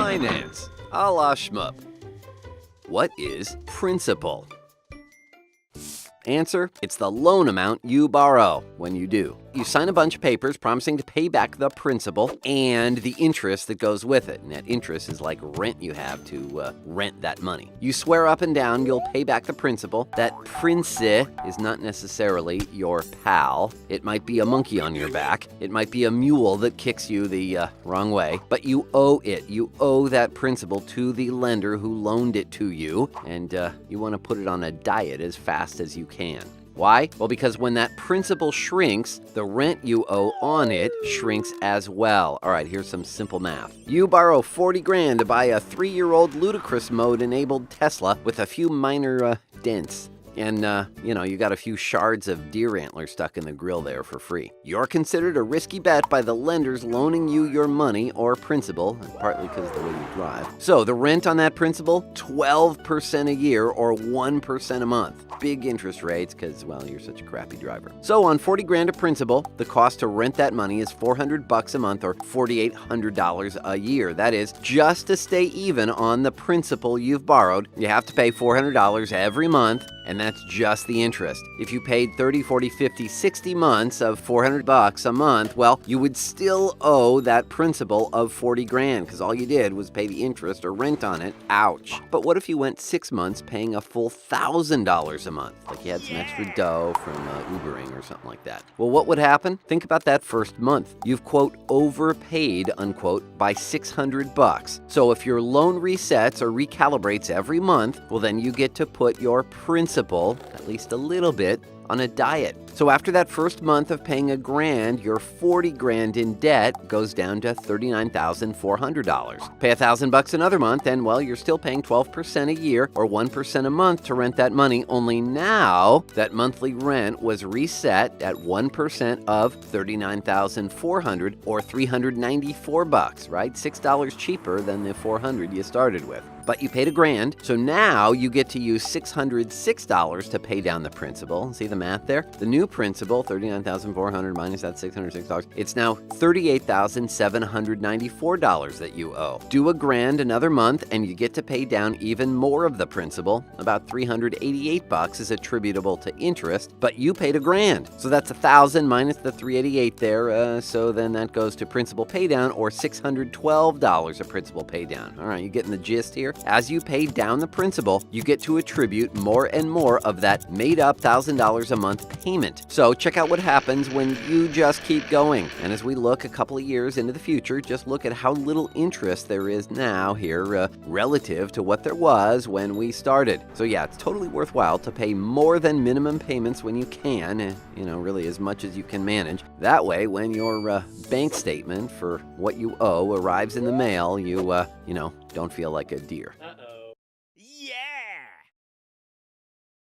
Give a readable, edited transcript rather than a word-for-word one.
Finance, a la shmup. What is principal? Answer, it's the loan amount you borrow when you do. You sign a bunch of papers promising to pay back the principal and the interest that goes with it. And that interest is like rent you have to rent that money. You swear up and down you'll pay back the principal. That prince is not necessarily your pal. It might be a monkey on your back. It might be a mule that kicks you the wrong way. But you owe it. You owe that principal to the lender who loaned it to you. And you want to put it on a diet as fast as you can. Why? Well, because when that principal shrinks, the rent you owe on it shrinks as well. All right, here's some simple math. You borrow 40 grand to buy a 3-year-old ludicrous mode-enabled Tesla with a few minor dents. And, you got a few shards of deer antler stuck in the grill there for free. You're considered a risky bet by the lenders loaning you your money or principal, partly because of the way you drive. So the rent on that principal, 12% a year or 1% a month. Big interest rates because, well, you're such a crappy driver. So on 40 grand of principal, the cost to rent that money is $400 a month or $4,800 a year. That is, just to stay even on the principal you've borrowed, you have to pay $400 every month, and that's just the interest. If you paid 30, 40, 50, 60 months of $400 a month, well, you would still owe that principal of 40 grand because all you did was pay the interest or rent on it. Ouch. But what if you went 6 months paying a full $1,000 a month? Like you had some extra dough from Ubering or something like that. Well, what would happen? Think about that first month. You've, quote, overpaid, unquote, by $600. So if your loan resets or recalibrates every month, well, then you get to put your principal, at least a little bit, on a diet. So after that first month of paying $1,000, your 40 grand in debt goes down to $39,400. Pay $1,000 another month, and well, you're still paying 12% a year or 1% a month to rent that money. Only now that monthly rent was reset at 1% of $39,400 or $394, right? $6 cheaper than the $400 you started with. But you paid $1,000, so now you get to use $606 to pay down the principal. See the math there? The new principal, $39,400 minus that $606, it's now $38,794 that you owe. Do $1,000 another month, and you get to pay down even more of the principal. About $388 is attributable to interest, but you paid $1,000. So that's $1,000 minus the $388 there. So then that goes to principal pay down, or $612 of principal pay down. All right, you getting the gist here? As you pay down the principal, you get to attribute more and more of that made-up $1,000 a month payment. So check out what happens when you just keep going. And as we look a couple of years into the future, just look at how little interest there is now here relative to what there was when we started. So yeah, it's totally worthwhile to pay more than minimum payments when you can, really as much as you can manage. That way, when your bank statement for what you owe arrives in the mail, you don't feel like a deer.